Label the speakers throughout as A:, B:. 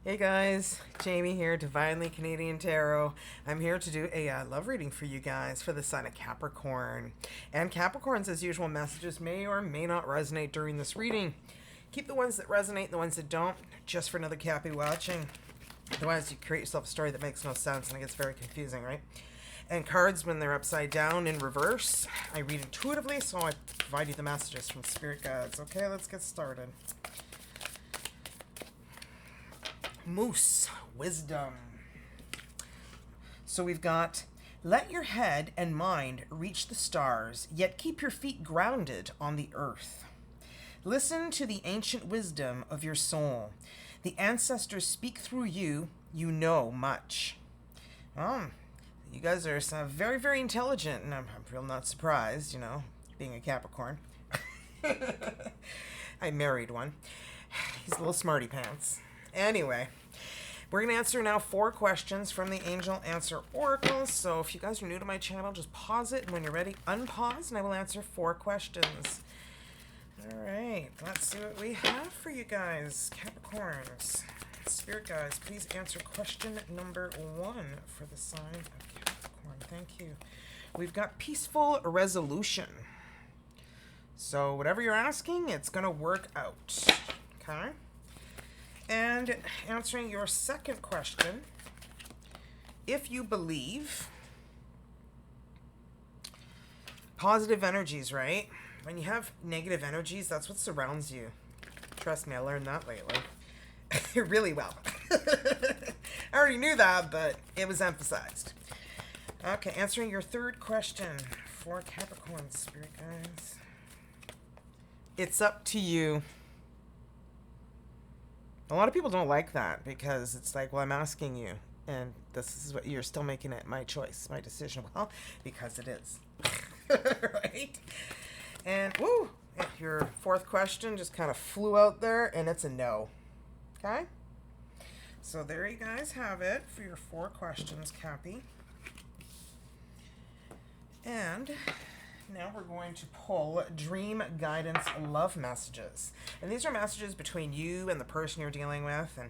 A: Hey guys, Jaime here, Divinely Canadian Tarot. I'm here to do a love reading for you guys for the sign of Capricorn. And Capricorns, as usual, messages may or may not resonate during this reading. Keep the ones that resonate, the ones that don't, just for another Cappy watching. Otherwise, you create yourself a story that makes no sense and it gets very confusing, right? And cards, when they're upside down in reverse, I read intuitively, so I provide you the messages from spirit guides. Okay, let's get started. Moose, wisdom. So we've got, let your head and mind reach the stars, yet keep your feet grounded on the earth. Listen to the ancient wisdom of your soul. The ancestors speak through you. You know much. You guys are very, very intelligent, and I'm real not surprised, you know, being a Capricorn. I married one. He's a little smarty pants. Anyway, we're going to answer now 4 questions from the Angel Answer Oracle. So if you guys are new to my channel, just pause it, and when you're ready, unpause, and I will answer 4 questions. All right, let's see what we have for you guys, Capricorns. Spirit guides, please answer question number 1 for the sign of Capricorn. Thank you. We've got peaceful resolution. So whatever you're asking, it's going to work out. Okay? And answering your second question, if you believe, positive energies, right? When you have negative energies, that's what surrounds you. Trust me, I learned that lately. Really well. I already knew that, but it was emphasized. Okay, answering your third question for Capricorn, spirit guides. It's up to you. A lot of people don't like that because it's like, well, I'm asking you, and this is what you're still making it my choice, my decision. Well, because it is. Right? And, woo, your fourth question just kind of flew out there, and it's a no. Okay? So there you guys have it for your 4 questions, Cappy. And now we're going to pull Dream Guidance Love Messages. And these are messages between you and the person you're dealing with. And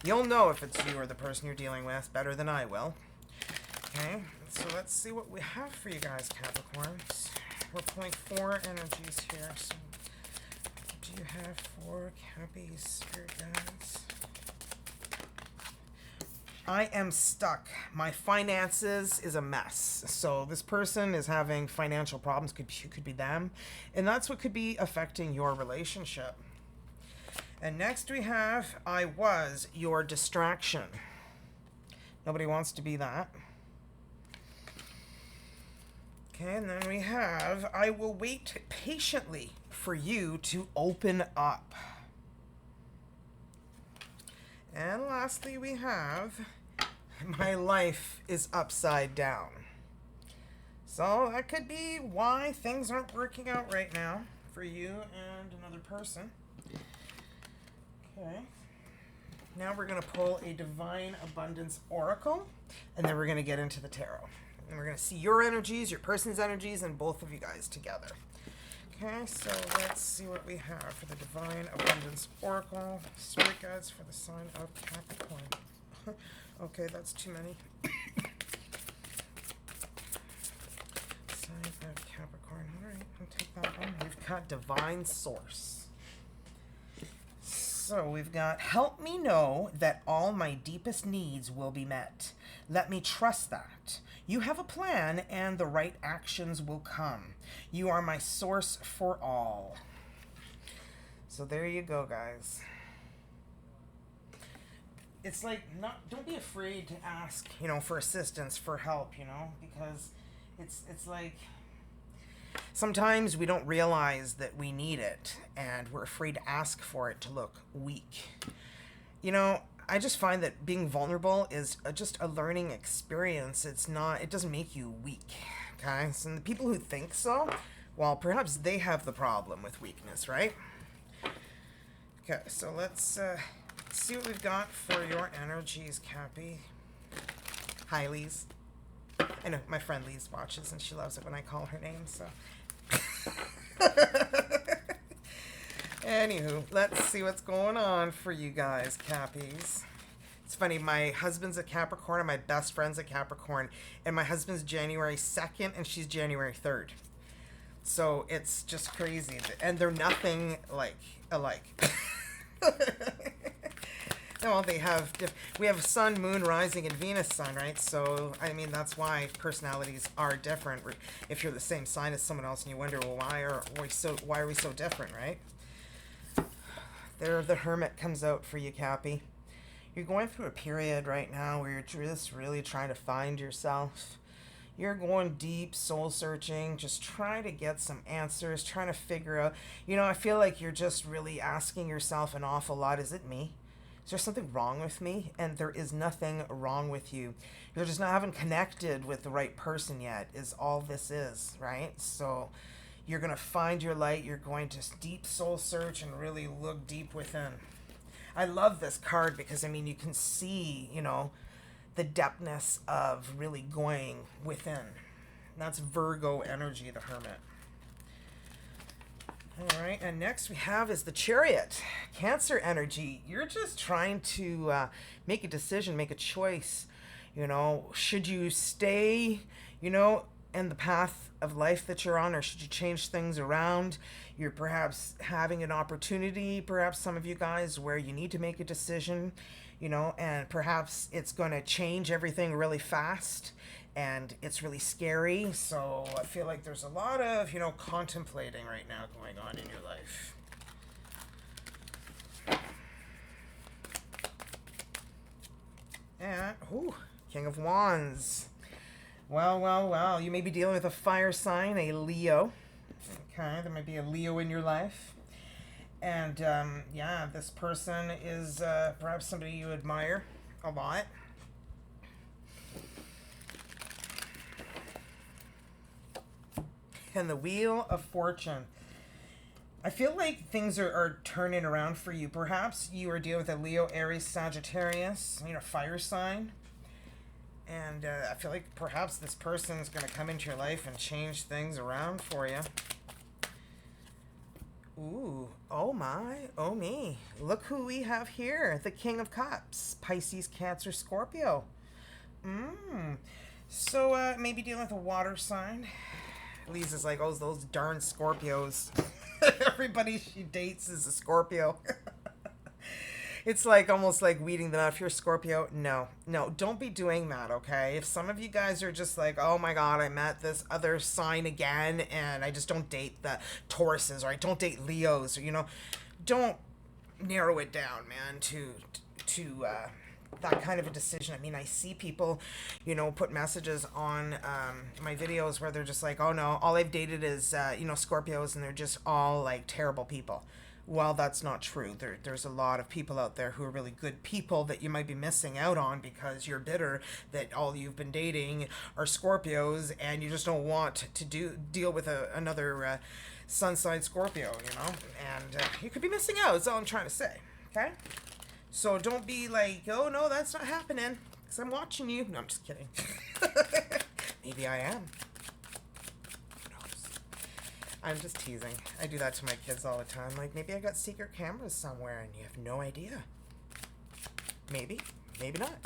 A: you'll know if it's you or the person you're dealing with better than I will. Okay, so let's see what we have for you guys, Capricorns. We're pulling 4 energies here. So what do you have for Cappy's spirit guides? I am stuck. My finances is a mess. So this person is having financial problems. Could be them. And that's what could be affecting your relationship. And next we have, I was your distraction. Nobody wants to be that. Okay, and then we have, I will wait patiently for you to open up. And lastly we have, my life is upside down. So that could be why things aren't working out right now for you and another person. Okay. Now we're going to pull a Divine Abundance Oracle, and then we're going to get into the tarot. And we're going to see your energies, your person's energies, and both of you guys together. Okay, so let's see what we have for the Divine Abundance Oracle. Spirit guides for the sign of Capricorn. Okay, that's too many. Sign of Capricorn. All right, I'll take that one. We've got Divine Source. So we've got, help me know that all my deepest needs will be met. Let me trust that. You have a plan and the right actions will come. You are my source for all. So there you go, guys. It's like, don't be afraid to ask, you know, for assistance, for help, you know, because it's like, sometimes we don't realize that we need it, and we're afraid to ask for it to look weak. You know, I just find that being vulnerable is just a learning experience. It doesn't make you weak, okay? So the people who think so, well, perhaps they have the problem with weakness, right? Okay, so let's see what we've got for your energies, Cappy. Hi, Lise. I know my friend Lise watches, and she loves it when I call her name, so. Anywho, let's see what's going on for you guys, Cappies. It's funny, my husband's a Capricorn and my best friend's a Capricorn, and my husband's January 2nd and she's January 3rd. So it's just crazy. And they're nothing like alike. Well, we have sun, moon, rising, and Venus sun, right? So, I mean, that's why personalities are different. If you're the same sign as someone else and you wonder, well, why are we so different, right? There, the Hermit comes out for you, Cappy. You're going through a period right now where you're just really trying to find yourself. You're going deep, soul searching, just trying to get some answers, trying to figure out, I feel like you're just really asking yourself an awful lot. Is it me? Is there something wrong with me? And there is nothing wrong with you. You're just not having connected with the right person yet, is all this is, right? So you're going to find your light. You're going to deep soul search and really look deep within. I love this card because, you can see, the depthness of really going within. And that's Virgo energy, the Hermit. All right, and next we have is the Chariot, Cancer energy. You're just trying to make a decision, make a choice. Should you stay, in the path of life that you're on, or should you change things around? You're perhaps having an opportunity, perhaps some of you guys, where you need to make a decision, and perhaps it's going to change everything really fast. And it's really scary, so I feel like there's a lot of, contemplating right now going on in your life. And, King of Wands. Well, you may be dealing with a fire sign, a Leo. Okay, there might be a Leo in your life. And, this person is perhaps somebody you admire a lot. And the Wheel of Fortune. I feel like things are turning around for you. Perhaps you are dealing with a Leo, Aries, Sagittarius, fire sign. And I feel like perhaps this person is going to come into your life and change things around for you. Ooh, oh my, oh me. Look who we have here. The King of Cups. Pisces, Cancer, Scorpio. So maybe dealing with a water sign. Lisa's like, oh, those darn Scorpios. Everybody she dates is a Scorpio. It's like almost like weeding them out. If you're a Scorpio, no, don't be doing that, okay? If some of you guys are just like, oh my God, I met this other sign again, and I just don't date the Tauruses, or I don't date Leos, or, don't narrow it down, man, to that kind of a decision. I see people, put messages on my videos where they're just like, oh no, all I've dated is, Scorpios, and they're just all like terrible people. Well, that's not true. There's a lot of people out there who are really good people that you might be missing out on because you're bitter that all you've been dating are Scorpios, and you just don't want to deal with another sun sign Scorpio, and you could be missing out. That's all I'm trying to say, okay? So don't be like, oh, no, that's not happening because I'm watching you. No, I'm just kidding. Maybe I am. Who knows? I'm just teasing. I do that to my kids all the time. Like, maybe I got secret cameras somewhere and you have no idea. Maybe. Maybe not.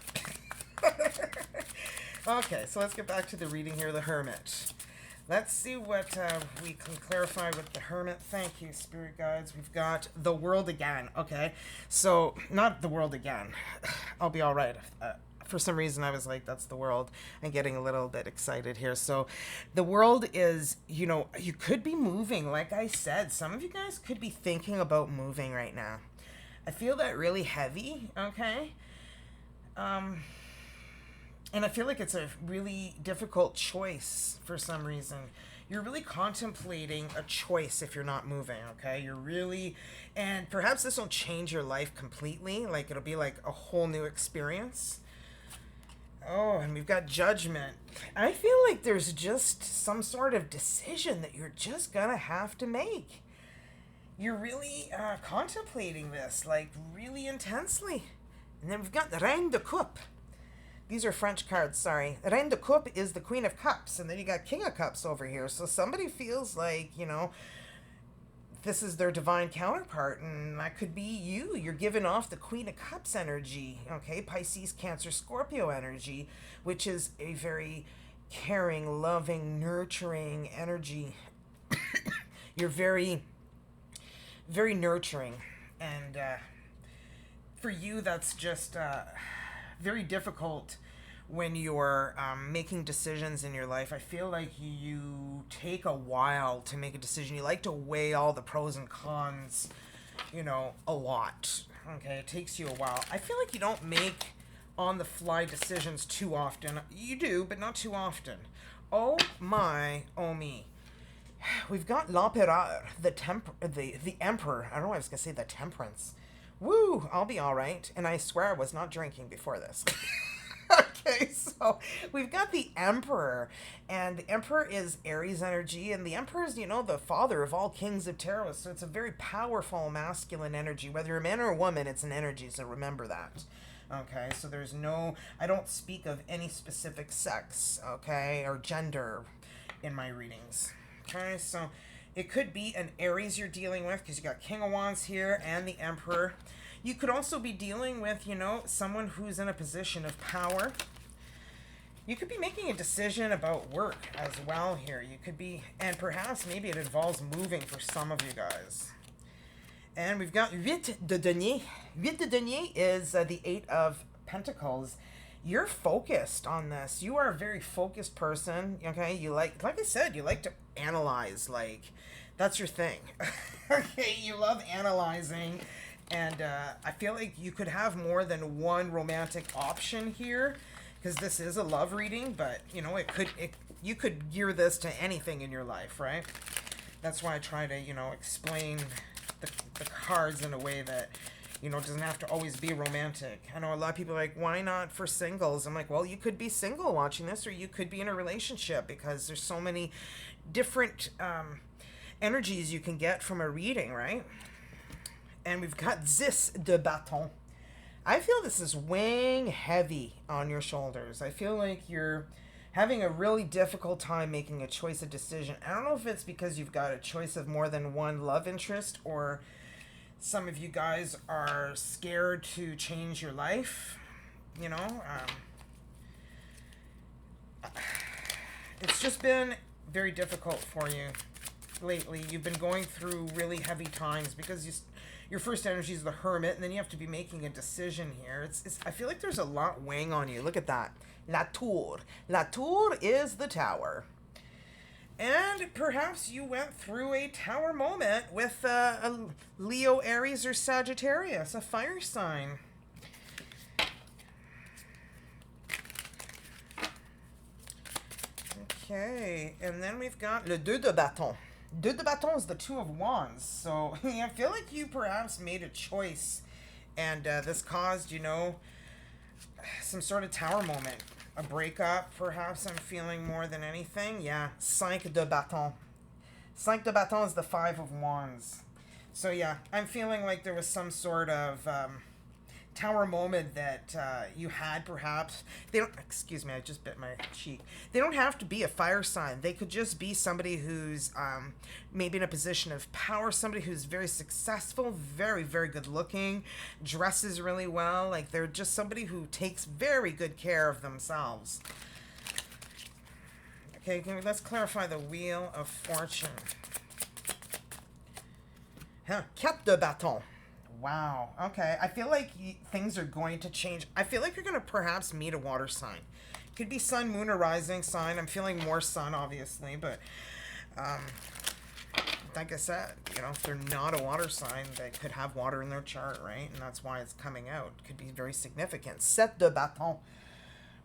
A: Okay, so let's get back to the reading here, the Hermit. Let's see what we can clarify with the Hermit. Thank you, Spirit Guides. We've got the World again. Okay, so not the World again. I'll be all right. For some reason, I was like, that's the World. I'm getting a little bit excited here. So the World is, you could be moving. Like I said, some of you guys could be thinking about moving right now. I feel that really heavy, okay? And I feel like it's a really difficult choice for some reason. You're really contemplating a choice if you're not moving, okay? And perhaps this will change your life completely. Like, it'll be like a whole new experience. Oh, and we've got Judgment. I feel like there's just some sort of decision that you're just gonna have to make. You're really contemplating this, like, really intensely. And then we've got the Reine de Coupe. These are French cards, sorry. Reine de Coupe is the Queen of Cups, and then you got King of Cups over here. So somebody feels like, this is their divine counterpart, and that could be you. You're giving off the Queen of Cups energy, okay? Pisces, Cancer, Scorpio energy, which is a very caring, loving, nurturing energy. You're very, very nurturing, and for you, that's just very difficult when you're making decisions in your life. I feel like you take a while to make a decision. You like to weigh all the pros and cons, a lot. Okay, it takes you a while. I feel like you don't make on-the-fly decisions too often. You do, but not too often. Oh my, oh me. We've got l'empereur, the emperor. I don't know why I was going to say the temperance. Woo, I'll be all right. And I swear I was not drinking before this. Okay, so we've got the Emperor, and the Emperor is Aries energy, and the Emperor is, the father of all kings of tarot, so it's a very powerful masculine energy. Whether you're a man or a woman, it's an energy, so remember that. Okay, so I don't speak of any specific sex, okay, or gender in my readings. Okay, so it could be an Aries you're dealing with, because you got King of Wands here and the Emperor. You could also be dealing with, someone who's in a position of power. You could be making a decision about work as well here. You could be, and perhaps maybe it involves moving for some of you guys. And we've got Huit de Denier. Huit de Denier is the 8 of Pentacles. You're focused on this. You are a very focused person, okay? You like I said, you like to analyze. That's your thing. Okay, you love analyzing. And I feel like you could have more than one romantic option here, because this is a love reading, but, you could gear this to anything in your life, right? That's why I try to, explain the cards in a way that, doesn't have to always be romantic. I know a lot of people are like, why not for singles? I'm like, well, you could be single watching this, or you could be in a relationship, because there's so many different energies you can get from a reading, right? And we've got Zis de Bâton. I feel this is weighing heavy on your shoulders. I feel like you're having a really difficult time making a choice, a decision. I don't know if it's because you've got a choice of more than one love interest, or some of you guys are scared to change your life. It's just been very difficult for you lately. You've been going through really heavy times because your first energy is the Hermit, and then you have to be making a decision here. I feel like there's a lot weighing on you. Look at that. La Tour. La Tour is the tower. And perhaps you went through a tower moment with a Leo, Aries, or Sagittarius, a fire sign. Okay, and then we've got Le Deux de Bâton. Deux de Bâton is the 2 of Wands. So I feel like you perhaps made a choice, and this caused, some sort of tower moment. A breakup, perhaps, I'm feeling more than anything. Yeah, 5 de Bâton. 5 de Bâton is the 5 of Wands. So yeah, I'm feeling like there was some sort of tower moment that you had, perhaps. Excuse me, I just bit my cheek. They don't have to be a fire sign. They could just be somebody who's maybe in a position of power, somebody who's very successful, very, very good looking, dresses really well. Like, they're just somebody who takes very good care of themselves. Okay, let's clarify the Wheel of Fortune. Quatre de Bâton. Wow. Okay. I feel like things are going to change. I feel like you're going to perhaps meet a water sign. Could be sun, moon, or rising sign. I'm feeling more sun, obviously, but like I said, if they're not a water sign, they could have water in their chart, right? And that's why it's coming out. Could be very significant. Sept de Bâton.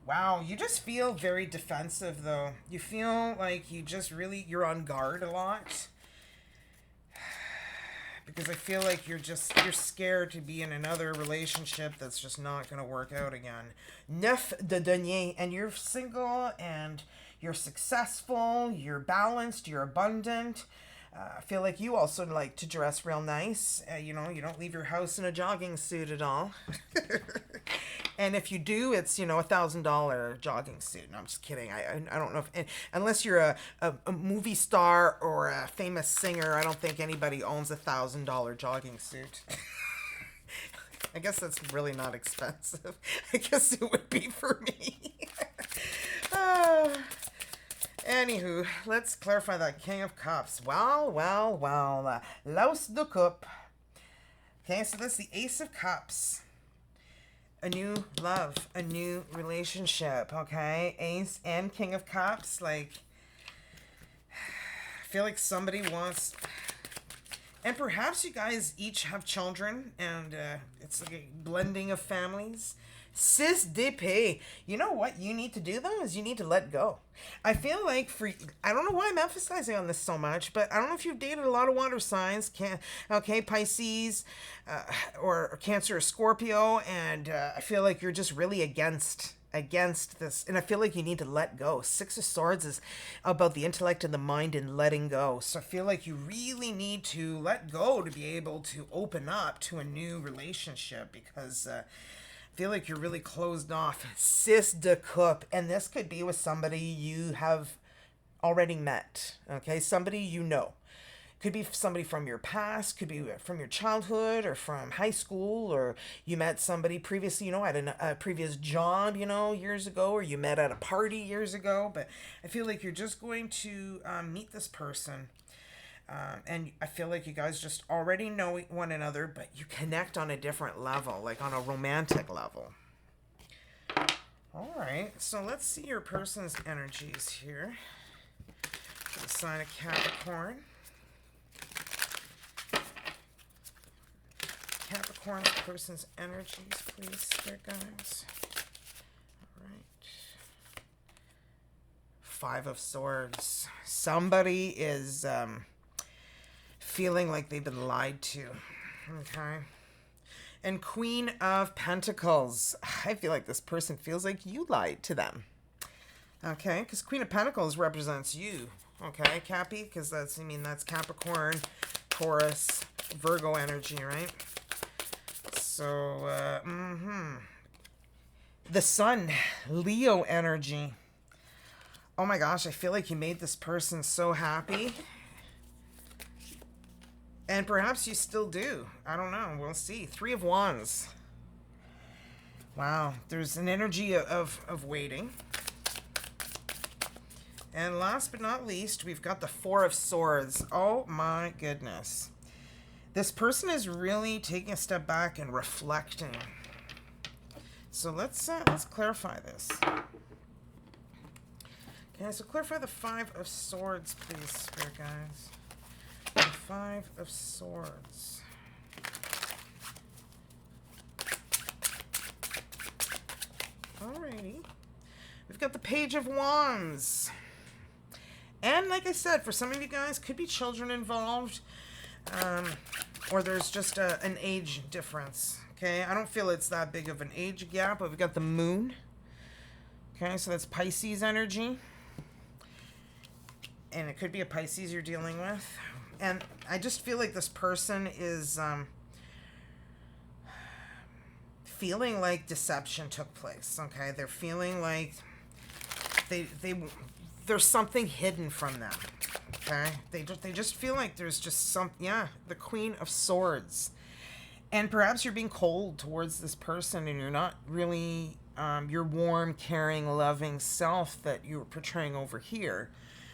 A: Wow. You just feel very defensive, though. You feel like you're on guard a lot. Because I feel like you're scared to be in another relationship that's just not going to work out again. Neuf de Denier, and you're single, and you're successful, you're balanced, you're abundant. I feel like you also like to dress real nice. You don't leave your house in a jogging suit at all. And if you do, it's, $1,000 jogging suit. No, I'm just kidding. I don't know if, unless you're a movie star or a famous singer, I don't think anybody owns $1,000 jogging suit. I guess that's really not expensive. I guess it would be for me. Anywho, let's clarify that King of Cups. Well. Laus de Cup. Okay, so that's the Ace of Cups. A new love, a new relationship, okay? Ace and King of Cups, like, I feel like somebody wants, and perhaps you guys each have children, and it's like a blending of families. Sis d'épée. You know what you need to do, though, is you need to let go. I feel like I don't know why I'm emphasizing on this so much, but I don't know if you've dated a lot of water signs, Pisces, or Cancer or Scorpio, and I feel like you're just really against this, and I feel like you need to let go. Six of Swords is about the intellect and the mind and letting go, so I feel like you really need to let go to be able to open up to a new relationship, because feel like you're really closed off. Sis de Coupe, and this could be with somebody you have already met, okay? Somebody you know. Could be somebody from your past, could be from your childhood or from high school, or you met somebody previously, at a previous job, years ago, or you met at a party years ago. But I feel like you're just going to meet this person. And I feel like you guys just already know one another, but you connect on a different level, like on a romantic level. All right, so let's see your person's energies here. For the sign of Capricorn. Capricorn's person's energies, please, Spirit guides. All right. Five of Swords. Somebody is feeling like they've been lied to, okay? And Queen of Pentacles. I feel like this person feels like you lied to them, okay? Because Queen of Pentacles represents you, okay, Cappy? Because that's Capricorn, Taurus, Virgo energy, right? So, the Sun, Leo energy. Oh my gosh, I feel like you made this person so happy. And perhaps you still do. I don't know. We'll see. Three of Wands. Wow. There's an energy of waiting. And last but not least, we've got the Four of Swords. Oh my goodness. This person is really taking a step back and reflecting. So let's clarify this. Okay, so clarify the Five of Swords, please, Spirit guides. The Five of Swords. Alrighty. We've got the Page of Wands. And like I said, for some of you guys, could be children involved. Or there's just an age difference. Okay, I don't feel it's that big of an age gap, but we've got the Moon. Okay, so that's Pisces energy. And it could be a Pisces you're dealing with. And I just feel like this person is feeling like deception took place, okay? They're feeling like there's something hidden from them, okay? They just feel like there's just the Queen of Swords. And perhaps you're being cold towards this person and you're not really your warm, caring, loving self that you're portraying over here.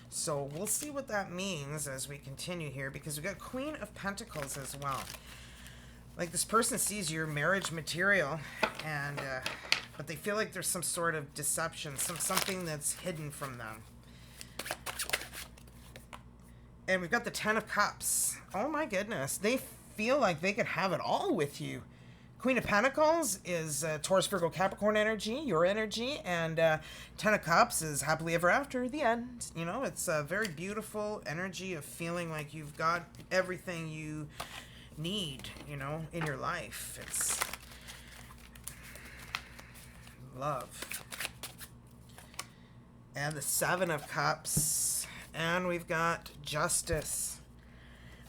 A: So we'll see what that means as we continue here, because we've got Queen of Pentacles as well. Like, this person sees your marriage material, and but they feel like there's some sort of deception, something that's hidden from them. And we've got the Ten of Cups. Oh my goodness. They feel like they could have it all with you. Queen of Pentacles is Taurus, Virgo, Capricorn energy, your energy, and Ten of Cups is happily ever after, the end. It's a very beautiful energy of feeling like you've got everything you need, in your life. It's love. And the Seven of Cups, and we've got Justice.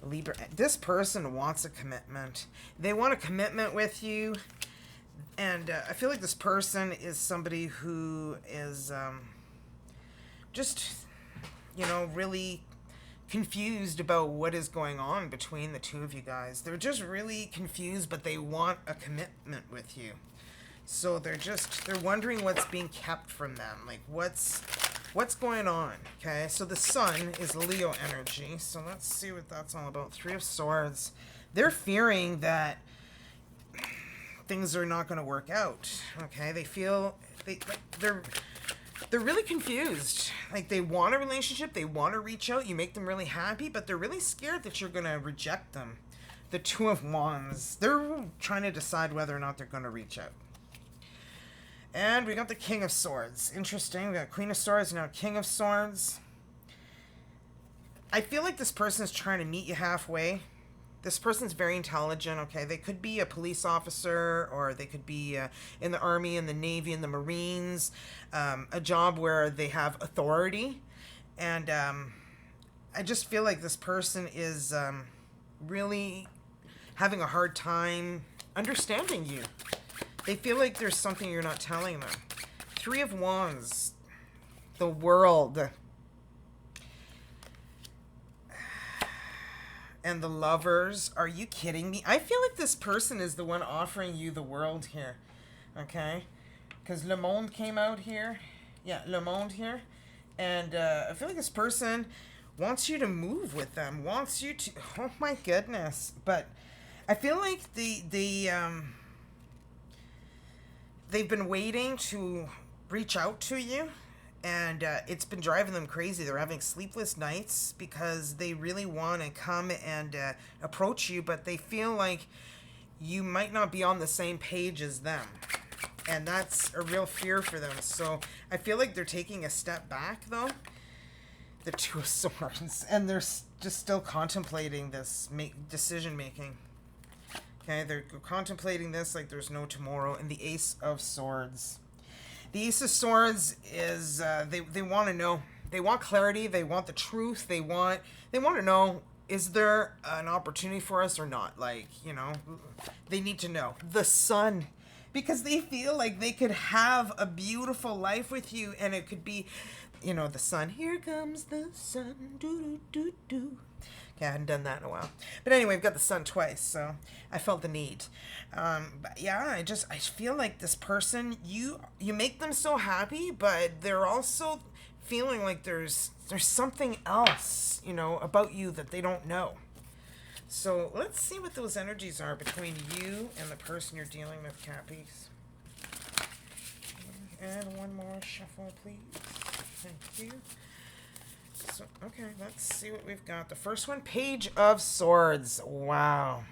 A: Libra. This person wants a commitment. They want a commitment with you. And I feel like this person is somebody who is just, really confused about what is going on between the two of you guys. They're just really confused, but they want a commitment with you. So they're wondering what's being kept from them. Like, what's going on, okay? So the sun is Leo energy. So let's see what that's all about. Three of Swords. They're fearing that things are not going to work out, okay? They feel they're really confused. Like, they want a relationship, they want to reach out, you make them really happy, but they're really scared that you're going to reject them. The Two of Wands. They're trying to decide whether or not they're going to reach out. And we got the King of Swords. Interesting. We got Queen of Swords, now King of Swords. I feel like this person is trying to meet you halfway. This person's very intelligent, okay? They could be a police officer, or they could be in the Army, in the Navy, in the Marines, a job where they have authority. And I just feel like this person is really having a hard time understanding you. They feel like there's something you're not telling them. Three of Wands. The World. And the Lovers. Are you kidding me? I feel like this person is the one offering you the world here. Okay? Because Le Monde came out here. Yeah, Le Monde here. And I feel like this person wants you to move with them. Wants you to... Oh my goodness. But I feel like they've been waiting to reach out to you, and it's been driving them crazy. They're having sleepless nights because they really want to come and approach you, but they feel like you might not be on the same page as them, and that's a real fear for them. So I feel like they're taking a step back, though. The Two of Swords, and they're just still contemplating this decision making. Okay, they're contemplating this like there's no tomorrow. And the Ace of Swords. The Ace of Swords is, they want to know. They want clarity. They want the truth. They want to know, is there an opportunity for us or not? Like, they need to know. The Sun. Because they feel like they could have a beautiful life with you, and it could be, the sun. Here comes the sun. Do, do, do, do. Okay, I hadn't done that in a while. But anyway, I've got the sun twice, so I felt the need. But yeah, I feel like this person, you make them so happy, but they're also feeling like there's something else, about you that they don't know. So let's see what those energies are between you and the person you're dealing with, Cappies. And one more shuffle, please. Thank you. So, okay, let's see what we've got. The first one, Page of Swords. Wow.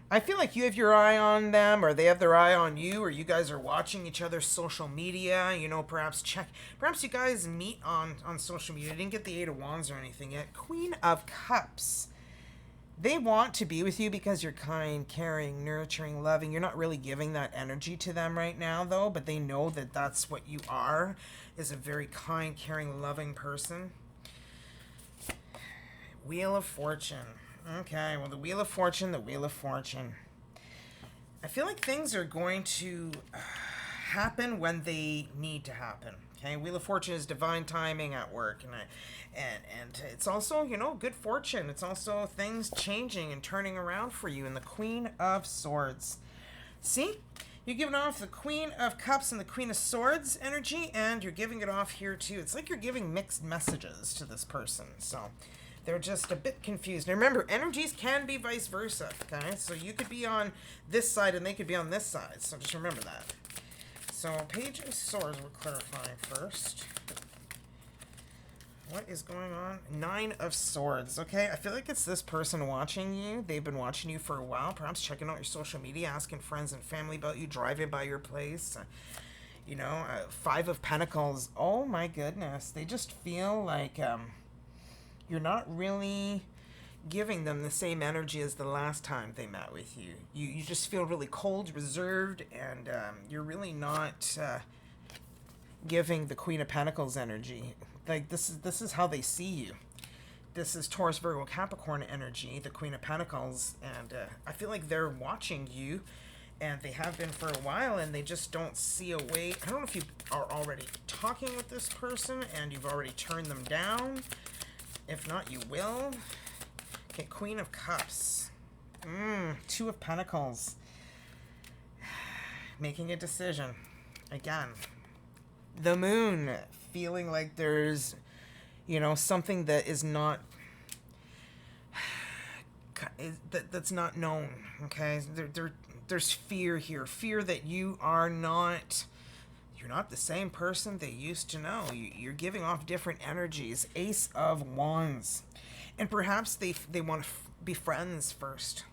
A: I feel like you have your eye on them, or they have their eye on you, or you guys are watching each other's social media. Perhaps you guys meet on social media. I didn't get the Eight of Wands or anything yet. Queen of Cups. They want to be with you because you're kind, caring, nurturing, loving. You're not really giving that energy to them right now, though, but they know that that's what you are, is a very kind, caring, loving person. Wheel of Fortune. Okay, well, the Wheel of Fortune. I feel like things are going to happen when they need to happen. Okay, Wheel of Fortune is divine timing at work, and it's also, good fortune. It's also things changing and turning around for you. And the Queen of Swords. See? You're giving off the Queen of Cups and the Queen of Swords energy, and you're giving it off here, too. It's like you're giving mixed messages to this person, so... They're just a bit confused. Now remember, energies can be vice versa, okay? So you could be on this side and they could be on this side. So just remember that. So Page of Swords we're clarifying first. What is going on? Nine of Swords, okay? I feel like it's this person watching you. They've been watching you for a while, perhaps checking out your social media, asking friends and family about you, driving by your place. Five of Pentacles. Oh my goodness. They just feel like... you're not really giving them the same energy as the last time they met with you. You just feel really cold, reserved, and you're really not giving the Queen of Pentacles energy. Like, this is how they see you. This is Taurus, Virgo, Capricorn energy, the Queen of Pentacles, and I feel like they're watching you, And they have been for a while, and they just don't see a way. I don't know if you are already talking with this person and you've already turned them down. If not, you will. Okay, Queen of Cups. Two of Pentacles. Making a decision. Again. The Moon. Feeling like there's, something that is not... that's not known, okay? There's fear here. Fear that you're not the same person they used to know. You're giving off different energies. Ace of Wands. And perhaps they want to be friends first,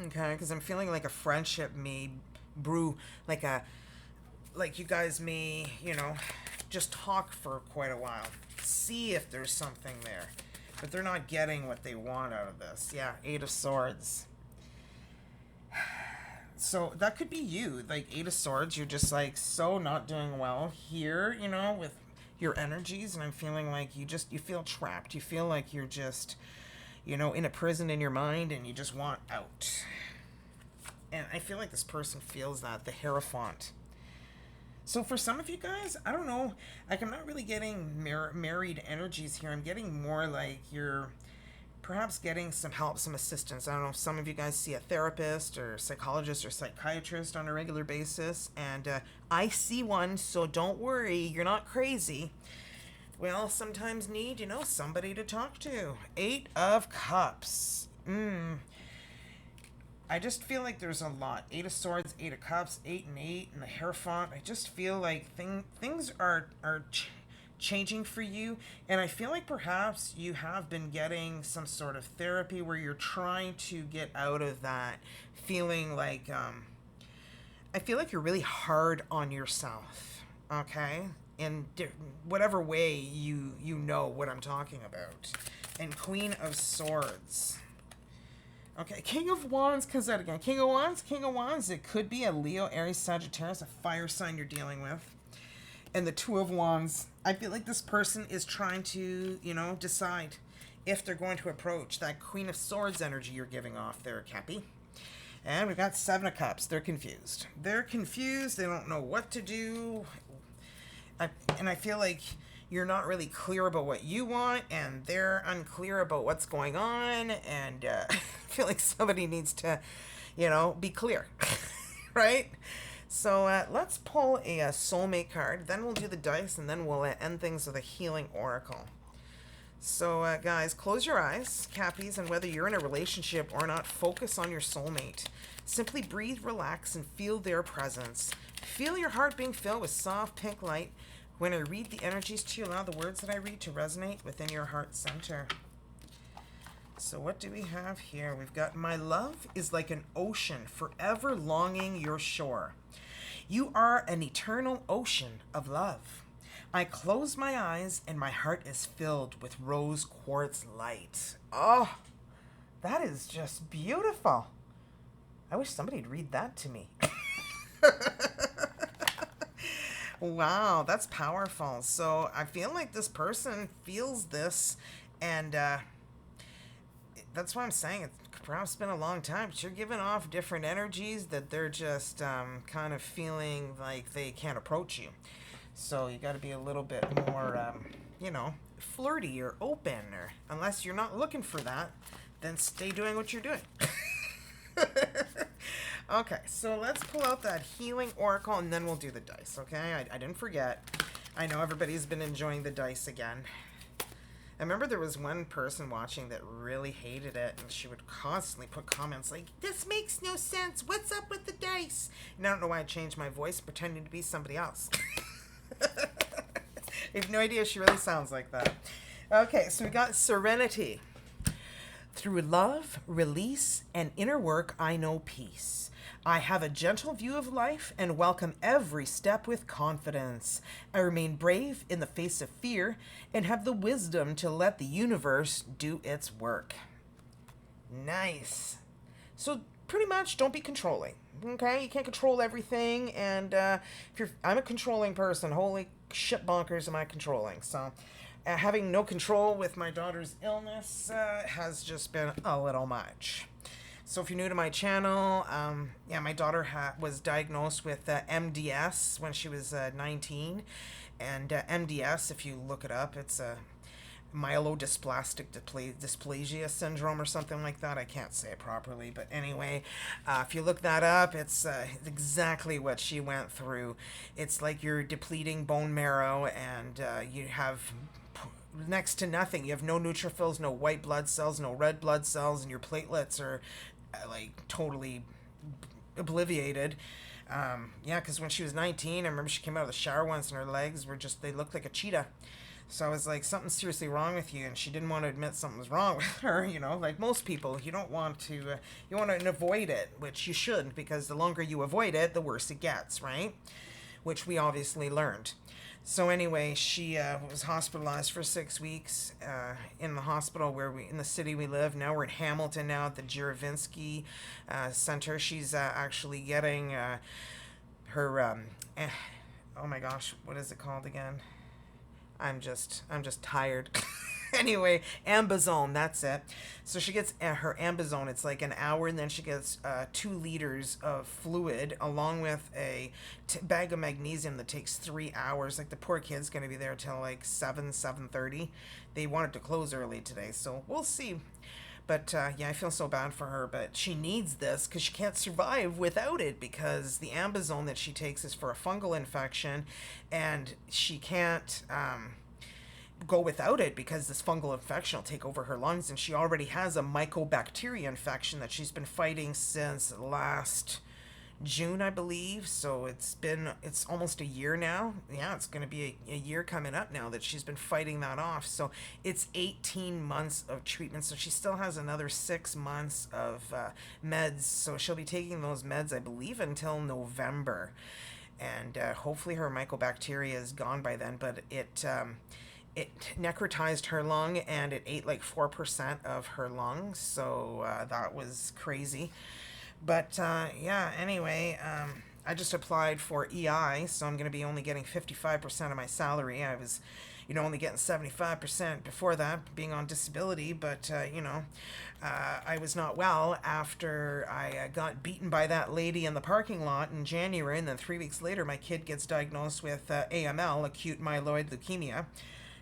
A: okay? Because I'm feeling like a friendship may brew, like you guys may, just talk for quite a while. See if there's something there. But they're not getting what they want out of this. Yeah, Eight of Swords. So that could be you. Like, Eight of Swords, you're just like so not doing well here, with your energies. And I'm feeling like you feel trapped. You feel like you're just, in a prison in your mind and you just want out. And I feel like this person feels that, the Hierophant. So for some of you guys, I don't know, like I'm not really getting married energies here. I'm getting more like you're perhaps getting some help, some assistance. I don't know if some of you guys see a therapist or psychologist or psychiatrist on a regular basis. And I see one, so don't worry, you're not crazy. We all sometimes need, somebody to talk to. Eight of Cups. I just feel like there's a lot. Eight of Swords, Eight of Cups, 8 and 8, and the Hierophant. I just feel like things are changing for you. And I feel like perhaps you have been getting some sort of therapy where you're trying to get out of that feeling like, I feel like you're really hard on yourself, okay? In whatever way you know what I'm talking about. And Queen of Swords. Okay, King of Wands comes out again. King of Wands, it could be a Leo, Aries, Sagittarius, a fire sign you're dealing with. And the Two of Wands, I feel like this person is trying to, decide if they're going to approach that Queen of Swords energy you're giving off there, Cappy. And we've got Seven of Cups. They're confused. They don't know what to do. And I feel like you're not really clear about what you want, and they're unclear about what's going on, and I feel like somebody needs to, be clear, right? So let's pull a Soulmate card, then we'll do the dice, and then we'll end things with a Healing Oracle. So guys, close your eyes, Cappies, and whether you're in a relationship or not, focus on your soulmate. Simply breathe, relax, and feel their presence. Feel your heart being filled with soft pink light. When I read the energies to you, allow the words that I read to resonate within your heart center. So what do we have here? We've got, my love is like an ocean, forever longing your shore. You are an eternal ocean of love. I close my eyes and my heart is filled with rose quartz light. Oh, that is just beautiful. I wish somebody'd read that to me. Wow, that's powerful. So I feel like this person feels this, and that's why I'm saying it's perhaps been a long time. But you're giving off different energies that they're just kind of feeling like they can't approach you. So you got to be a little bit more, flirty or open, or unless you're not looking for that, then stay doing what you're doing. Okay, so let's pull out that Healing Oracle, and then we'll do the dice, okay? I didn't forget. I know everybody's been enjoying the dice again. I remember there was one person watching that really hated it, and she would constantly put comments like, this makes no sense. What's up with the dice? And I don't know why I changed my voice, pretending to be somebody else. I have no idea she really sounds like that. Okay, so we got Serenity. Through love, release, and inner work, I know peace. I have a gentle view of life and welcome every step with confidence. I remain brave in the face of fear and have the wisdom to let the universe do its work. Nice. So pretty much don't be controlling, okay? You can't control everything, and I'm a controlling person. Holy shit bonkers am I controlling. So having no control with my daughter's illness has just been a little much. So if you're new to my channel, yeah, my daughter was diagnosed with MDS when she was 19. And MDS, if you look it up, it's a myelodysplastic dysplasia syndrome or something like that. I can't say it properly, but anyway, if you look that up, it's exactly what she went through. It's like you're depleting bone marrow, and you have next to nothing. You have no neutrophils, no white blood cells, no red blood cells, and your platelets are like totally obliviated. Yeah, because when she was 19, I remember she came out of the shower once and her legs were just, they looked like a cheetah. So I was like, something's seriously wrong with you. And she didn't want to admit something was wrong with her, you know, like most people. You don't want to, you want to avoid it, which you shouldn't, because the longer you avoid it, the worse it gets, right? Which we obviously learned. So anyway, she was hospitalized for 6 weeks in the hospital in the city we live. Now we're in Hamilton now at the Juravinsky Center. She's actually getting her, oh my gosh, what is it called again? I'm just tired. Anyway, Ambizone, that's it. So she gets her Ambizone. It's like an hour, and then she gets 2 liters of fluid along with a bag of magnesium that takes 3 hours. Like the poor kid's going to be there till like 7:30. They wanted to close early today, so we'll see. But yeah, I feel so bad for her, but she needs this because she can't survive without it, because the Ambizone that she takes is for a fungal infection, and she can't go without it because this fungal infection will take over her lungs, and she already has a mycobacteria infection that she's been fighting since last June, I believe. So it's almost a year now. Yeah, it's going to be a year coming up now that she's been fighting that off. So it's 18 months of treatment. So she still has another 6 months of meds. So she'll be taking those meds, I believe, until November. And hopefully her mycobacteria is gone by then. But it necrotized her lung, and it ate like 4% of her lungs. So that was crazy. But yeah, anyway, I just applied for EI, so I'm going to be only getting 55% of my salary. I was, only getting 75% before that, being on disability. But, I was not well after I got beaten by that lady in the parking lot in January. And then 3 weeks later, my kid gets diagnosed with AML, acute myeloid leukemia.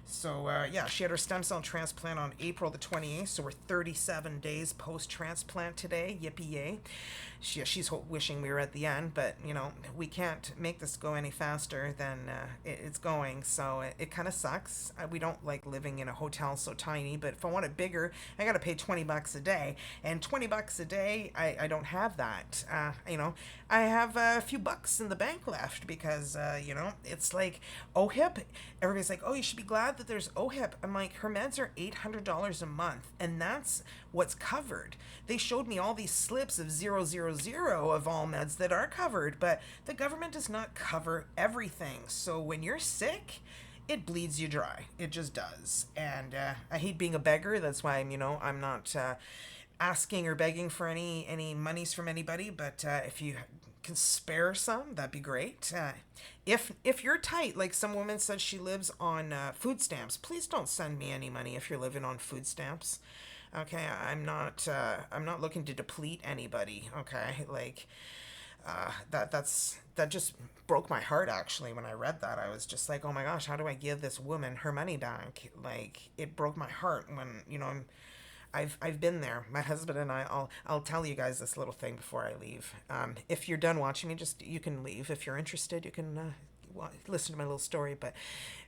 A: So, yeah, she had her stem cell transplant on April the 28th, so we're 37 days post-transplant today. Yippee yay. She's wishing we were at the end, but, we can't make this go any faster than it's going, so it kind of sucks. We don't like living in a hotel so tiny, but if I want it bigger, I got to pay $20 a day, and $20 a day, I don't have that. I have a few bucks in the bank left because, it's like OHIP. Everybody's like, oh, you should be glad that there's OHIP. I'm like, her meds are $800 a month, and that's what's covered. They showed me all these slips of 000 of all meds that are covered, but the government does not cover everything. So when you're sick, it bleeds you dry. It just does. And I hate being a beggar. That's why I'm not asking or begging for any monies from anybody. But if you can spare some, that'd be great. If you're tight, like some woman said she lives on food stamps, please don't send me any money if you're living on food stamps. Okay, I'm not looking to deplete anybody. Okay, like that just broke my heart actually when I read that. I was just like, oh my gosh, how do I give this woman her money back? Like it broke my heart when I've been there. My husband and I'll tell you guys this little thing before I leave. If you're done watching me, you can leave. If you're interested, you can listen to my little story. But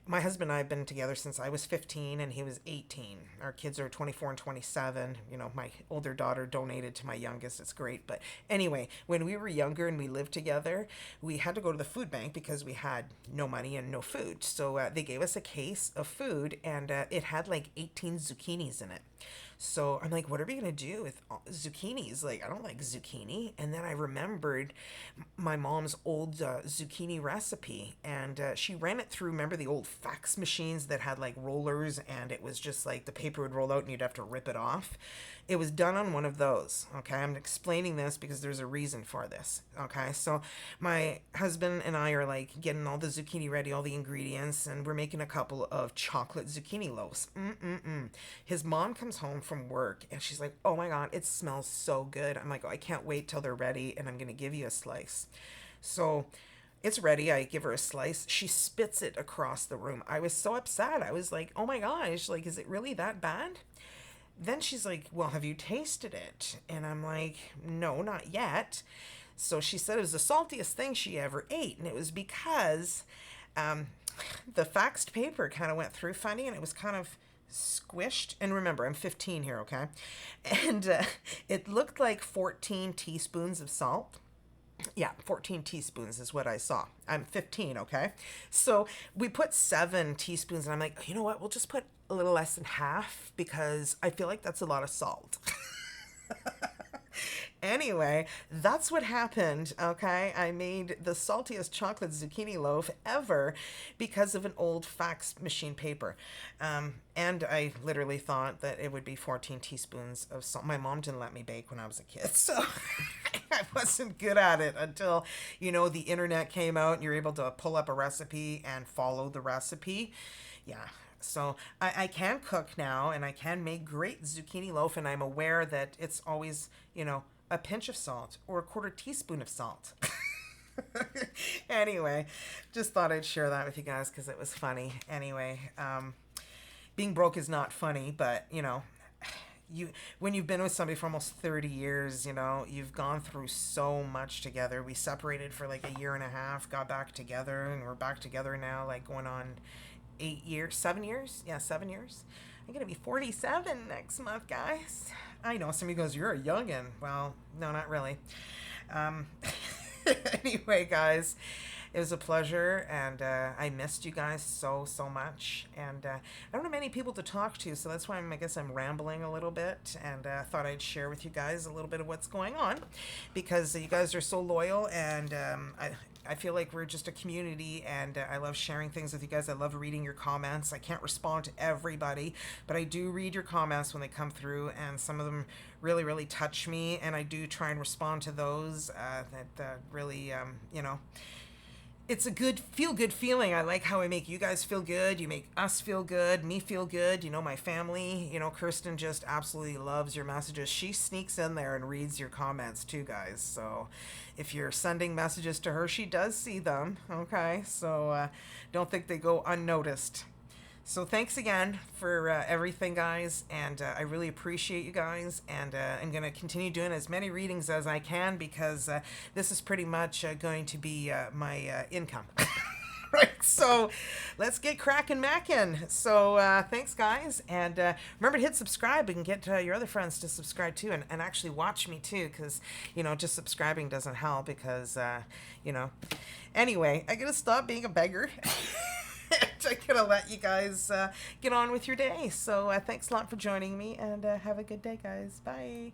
A: my husband and I have been together since I was 15 and he was 18. Our kids are 24 and 27. My older daughter donated to my youngest. It's great. But anyway, when we were younger and we lived together, we had to go to the food bank because we had no money and no food. So they gave us a case of food, and it had like 18 zucchinis in it. So I'm like, what are we going to do with zucchinis? Like, I don't like zucchini. And then I remembered my mom's old zucchini recipe, and she ran it through, remember the old fax machines that had like rollers, and it was just like the paper would roll out and you'd have to rip it off. It was done on one of those. Okay, I'm explaining this because there's a reason for this. Okay, so my husband and I are like getting all the zucchini ready, all the ingredients, and we're making a couple of chocolate zucchini loaves. His mom comes home from work and she's like, oh my God, it smells so good. I'm like, oh, I can't wait till they're ready and I'm going to give you a slice. So it's ready. I give her a slice. She spits it across the room. I was so upset. I was like, oh my gosh, like, is it really that bad? Then she's like, well, have you tasted it? And I'm like, no, not yet. So she said it was the saltiest thing she ever ate. And it was because the faxed paper kind of went through funny and it was kind of squished. And remember, I'm 15 here, okay? And it looked like 14 teaspoons of salt. Yeah, 14 teaspoons is what I saw. I'm 15, okay? So we put 7 teaspoons, and I'm like, you know what? We'll just put a little less than half because I feel like that's a lot of salt. Anyway, that's what happened, okay? I made the saltiest chocolate zucchini loaf ever because of an old fax machine paper. And I literally thought that it would be 14 teaspoons of salt. My mom didn't let me bake when I was a kid, so I wasn't good at it until, the internet came out and you're able to pull up a recipe and follow the recipe. Yeah. So I can cook now and I can make great zucchini loaf, and I'm aware that it's always, a pinch of salt or a quarter teaspoon of salt. Anyway, just thought I'd share that with you guys because it was funny. Anyway, being broke is not funny, but when you've been with somebody for almost 30 years, you've gone through so much together. We separated for like a year and a half, got back together, and we're back together now, like going on 7 years. Yeah, 7 years. I'm gonna be 47 next month, guys. I know somebody goes, you're a youngin'. Well, no, not really. Anyway, guys, it was a pleasure, and I missed you guys so much, and I don't have many people to talk to, so that's why I guess I'm rambling a little bit, and thought I'd share with you guys a little bit of what's going on, because you guys are so loyal, and I feel like we're just a community, and I love sharing things with you guys. I love reading your comments. I can't respond to everybody, but I do read your comments when they come through, and some of them really touch me, and I do try and respond to those that really, it's a feel-good feeling. I like how I make you guys feel good. You make us feel good, me feel good. My family, Kirsten just absolutely loves your messages. She sneaks in there and reads your comments too, guys. So if you're sending messages to her, she does see them, okay? So don't think they go unnoticed. So thanks again for everything, guys, and I really appreciate you guys, and I'm going to continue doing as many readings as I can because this is pretty much going to be my income. Right, so let's get mackin'. So thanks, guys, and remember to hit subscribe and get your other friends to subscribe too, and actually watch me too, because just subscribing doesn't help because anyway, I gotta stop being a beggar. I'm gonna let you guys get on with your day. So thanks a lot for joining me, and have a good day, guys. Bye.